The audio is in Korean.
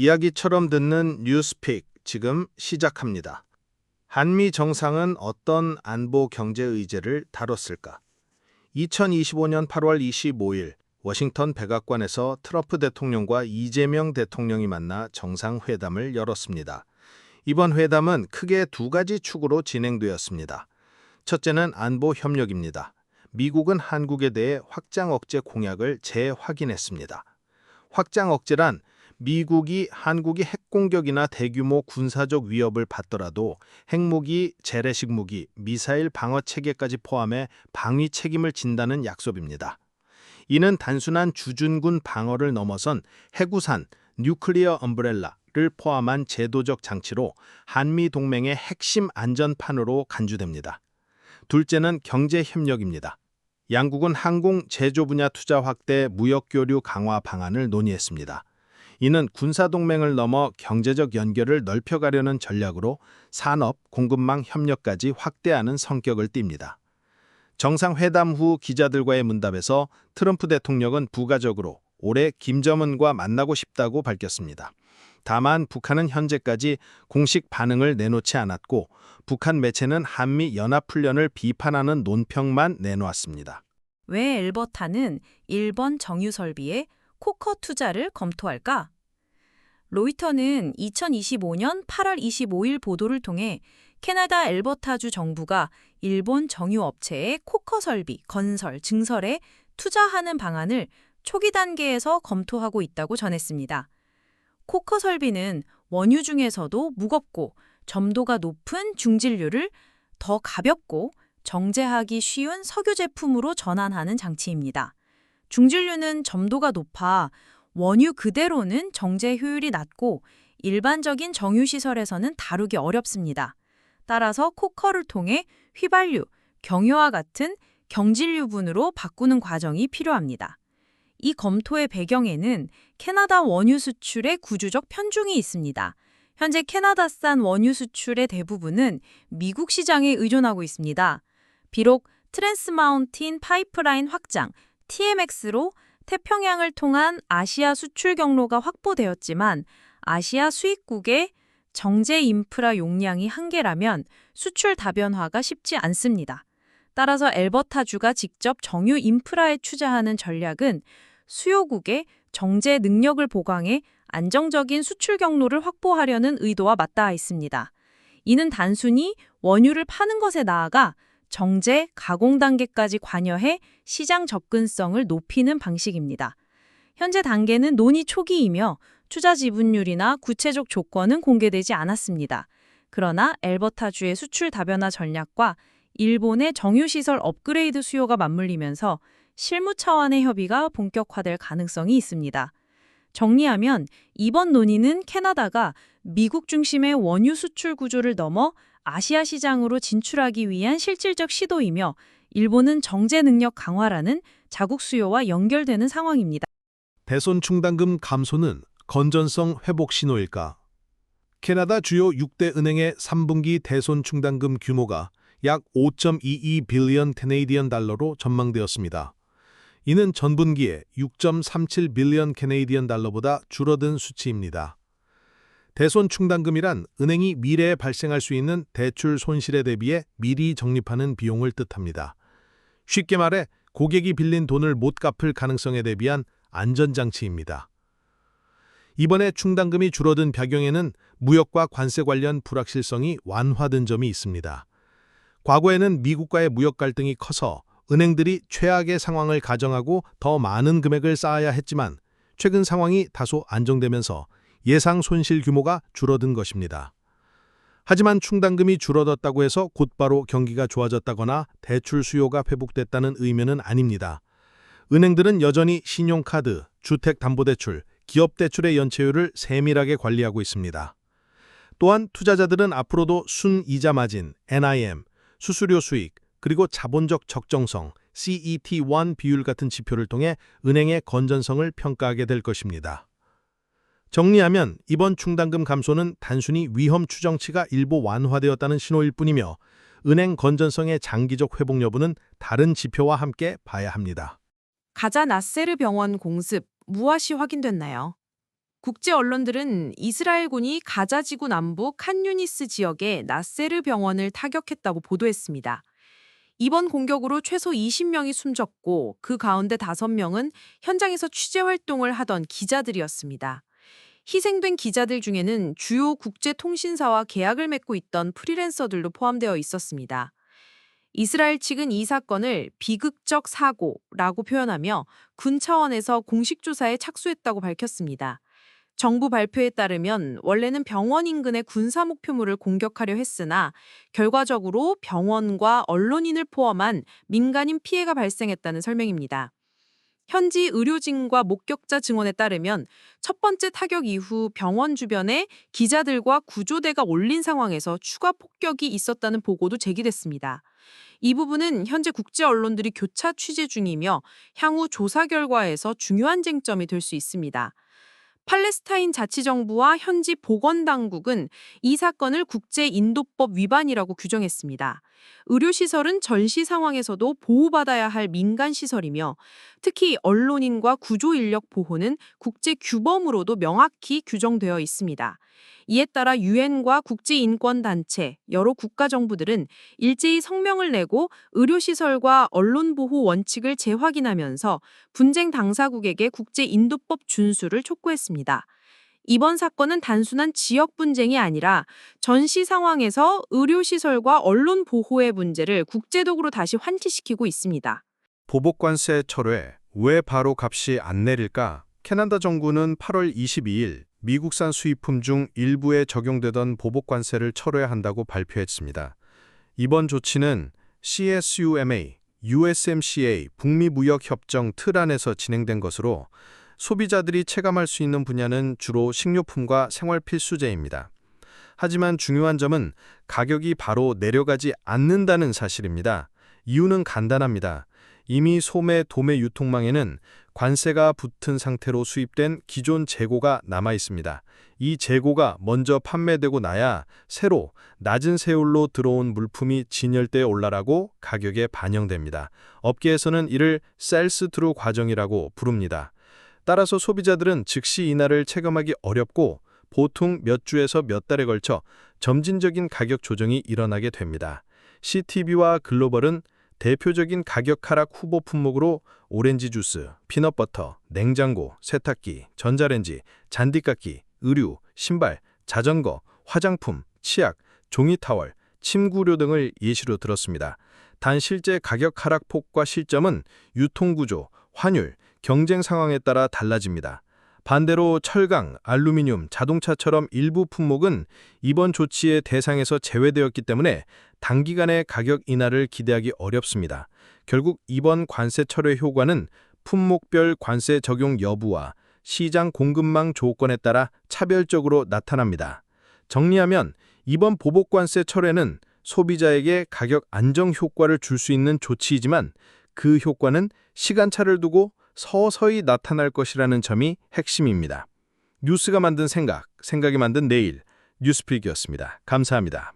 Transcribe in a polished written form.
이야기처럼 듣는 뉴스픽 지금 시작합니다. 한미 정상은 어떤 안보 경제 의제를 다뤘을까? 2025년 8월 25일 워싱턴 백악관에서 트럼프 대통령과 이재명 대통령이 만나 정상회담을 열었습니다. 이번 회담은 크게 두 가지 축으로 진행되었습니다. 첫째는 안보 협력입니다. 미국은 한국에 대해 확장 억제 공약을 재확인했습니다. 확장 억제란 미국이 한국이 핵공격이나 대규모 군사적 위협을 받더라도 핵무기, 재래식 무기, 미사일 방어 체계까지 포함해 방위 책임을 진다는 약속입니다. 이는 단순한 주둔군 방어를 넘어선 해구산, 뉴클리어 엄브렐라를 포함한 제도적 장치로 한미 동맹의 핵심 안전판으로 간주됩니다. 둘째는 경제 협력입니다. 양국은 항공 제조 분야 투자 확대, 무역 교류 강화 방안을 논의했습니다. 이는 군사동맹을 넘어 경제적 연결을 넓혀가려는 전략으로 산업, 공급망 협력까지 확대하는 성격을 띱니다. 정상회담 후 기자들과의 문답에서 트럼프 대통령은 부가적으로 올해 김정은과 만나고 싶다고 밝혔습니다. 다만 북한은 현재까지 공식 반응을 내놓지 않았고 북한 매체는 한미 연합훈련을 비판하는 논평만 내놓았습니다. 왜 엘버타는 일본 정유 설비에 코커 투자를 검토할까? 로이터는 2025년 8월 25일 보도를 통해 캐나다 엘버타주 정부가 일본 정유 업체의 코커 설비, 건설, 증설에 투자하는 방안을 초기 단계에서 검토하고 있다고 전했습니다. 코커 설비는 원유 중에서도 무겁고 점도가 높은 중진류를 더 가볍고 정제하기 쉬운 석유 제품으로 전환하는 장치입니다. 중진류는 점도가 높아 원유 그대로는 정제 효율이 낮고 일반적인 정유시설에서는 다루기 어렵습니다. 따라서 코커를 통해 휘발유, 경유와 같은 경질유분으로 바꾸는 과정이 필요합니다. 이 검토의 배경에는 캐나다 원유 수출의 구조적 편중이 있습니다. 현재 캐나다산 원유 수출의 대부분은 미국 시장에 의존하고 있습니다. 비록 트랜스 마운틴 파이프라인 확장, TMX로 태평양을 통한 아시아 수출 경로가 확보되었지만 아시아 수입국의 정제 인프라 용량이 한계라면 수출 다변화가 쉽지 않습니다. 따라서 엘버타주가 직접 정유 인프라에 투자하는 전략은 수요국의 정제 능력을 보강해 안정적인 수출 경로를 확보하려는 의도와 맞닿아 있습니다. 이는 단순히 원유를 파는 것에 나아가 정제, 가공 단계까지 관여해 시장 접근성을 높이는 방식입니다. 현재 단계는 논의 초기이며 투자 지분율이나 구체적 조건은 공개되지 않았습니다. 그러나 엘버타주의 수출 다변화 전략과 일본의 정유시설 업그레이드 수요가 맞물리면서 실무 차원의 협의가 본격화될 가능성이 있습니다. 정리하면 이번 논의는 캐나다가 미국 중심의 원유 수출 구조를 넘어 아시아 시장으로 진출하기 위한 실질적 시도이며 일본은 정제 능력 강화라는 자국 수요와 연결되는 상황입니다. 대손 충당금 감소는 건전성 회복 신호일까? 캐나다 주요 6대 은행의 3분기 대손 충당금 규모가 약 5.22 빌리언 캐네디언 달러로 전망되었습니다. 이는 전분기에 6.37 빌리언 캐네디언 달러보다 줄어든 수치입니다. 대손 충당금이란 은행이 미래에 발생할 수 있는 대출 손실에 대비해 미리 적립하는 비용을 뜻합니다. 쉽게 말해 고객이 빌린 돈을 못 갚을 가능성에 대비한 안전장치입니다. 이번에 충당금이 줄어든 배경에는 무역과 관세 관련 불확실성이 완화된 점이 있습니다. 과거에는 미국과의 무역 갈등이 커서 은행들이 최악의 상황을 가정하고 더 많은 금액을 쌓아야 했지만 최근 상황이 다소 안정되면서 예상 손실 규모가 줄어든 것입니다. 하지만 충당금이 줄어들었다고 해서 곧바로 경기가 좋아졌다거나 대출 수요가 회복됐다는 의미는 아닙니다. 은행들은 여전히 신용카드, 주택담보대출, 기업대출의 연체율을 세밀하게 관리하고 있습니다. 또한 투자자들은 앞으로도 순이자 마진, NIM, 수수료 수익, 그리고 자본적 적정성, CET1 비율 같은 지표를 통해 은행의 건전성을 평가하게 될 것입니다. 정리하면 이번 충당금 감소는 단순히 위험 추정치가 일부 완화되었다는 신호일 뿐이며 은행 건전성의 장기적 회복 여부는 다른 지표와 함께 봐야 합니다. 가자 나세르 병원 공습 무엇이 확인됐나요? 국제 언론들은 이스라엘군이 가자 지구 남부 칸 유니스 지역의 나세르 병원을 타격했다고 보도했습니다. 이번 공격으로 최소 20명이 숨졌고 그 가운데 5명은 현장에서 취재 활동을 하던 기자들이었습니다. 희생된 기자들 중에는 주요 국제 통신사와 계약을 맺고 있던 프리랜서들도 포함되어 있었습니다. 이스라엘 측은 이 사건을 비극적 사고라고 표현하며 군 차원에서 공식 조사에 착수했다고 밝혔습니다. 정부 발표에 따르면 원래는 병원 인근의 군사 목표물을 공격하려 했으나 결과적으로 병원과 언론인을 포함한 민간인 피해가 발생했다는 설명입니다. 현지 의료진과 목격자 증언에 따르면 첫 번째 타격 이후 병원 주변에 기자들과 구조대가 올린 상황에서 추가 폭격이 있었다는 보고도 제기됐습니다. 이 부분은 현재 국제 언론들이 교차 취재 중이며 향후 조사 결과에서 중요한 쟁점이 될 수 있습니다. 팔레스타인 자치정부와 현지 보건당국은 이 사건을 국제인도법 위반이라고 규정했습니다. 의료시설은 전시 상황에서도 보호받아야 할 민간시설이며 특히 언론인과 구조인력 보호는 국제규범으로도 명확히 규정되어 있습니다. 이에 따라 유엔과 국제인권단체, 여러 국가정부들은 일제히 성명을 내고 의료시설과 언론보호 원칙을 재확인하면서 분쟁 당사국에게 국제인도법 준수를 촉구했습니다. 이번 사건은 단순한 지역 분쟁이 아니라 전시 상황에서 의료시설과 언론 보호의 문제를 국제적으로 다시 환기시키고 있습니다. 보복관세 철회, 왜 바로 값이 안 내릴까? 캐나다 정부는 8월 22일 미국산 수입품 중 일부에 적용되던 보복관세를 철회한다고 발표했습니다. 이번 조치는 CSUMA, USMCA 북미무역협정 틀 안에서 진행된 것으로 소비자들이 체감할 수 있는 분야는 주로 식료품과 생활필수재입니다. 하지만 중요한 점은 가격이 바로 내려가지 않는다는 사실입니다. 이유는 간단합니다. 이미 소매, 도매 유통망에는 관세가 붙은 상태로 수입된 기존 재고가 남아 있습니다. 이 재고가 먼저 판매되고 나야 새로 낮은 세율로 들어온 물품이 진열대에 올라가고 가격에 반영됩니다. 업계에서는 이를 셀스-트루 과정이라고 부릅니다. 따라서 소비자들은 즉시 인하를 체감하기 어렵고 보통 몇 주에서 몇 달에 걸쳐 점진적인 가격 조정이 일어나게 됩니다. CTB와 글로벌은 대표적인 가격 하락 후보 품목으로 오렌지 주스, 피넛버터, 냉장고, 세탁기, 전자레인지, 잔디깎기, 의류, 신발, 자전거, 화장품, 치약, 종이타월, 침구류 등을 예시로 들었습니다. 단 실제 가격 하락 폭과 시점은 유통구조, 환율, 경쟁 상황에 따라 달라집니다. 반대로 철강, 알루미늄, 자동차처럼 일부 품목은 이번 조치의 대상에서 제외되었기 때문에 단기간에 가격 인하를 기대하기 어렵습니다. 결국 이번 관세 철회 효과는 품목별 관세 적용 여부와 시장 공급망 조건에 따라 차별적으로 나타납니다. 정리하면 이번 보복관세 철회는 소비자에게 가격 안정 효과를 줄 수 있는 조치이지만 그 효과는 시간차를 두고 서서히 나타날 것이라는 점이 핵심입니다. 뉴스가 만든 생각, 생각이 만든 내일, 뉴스픽이었습니다. 감사합니다.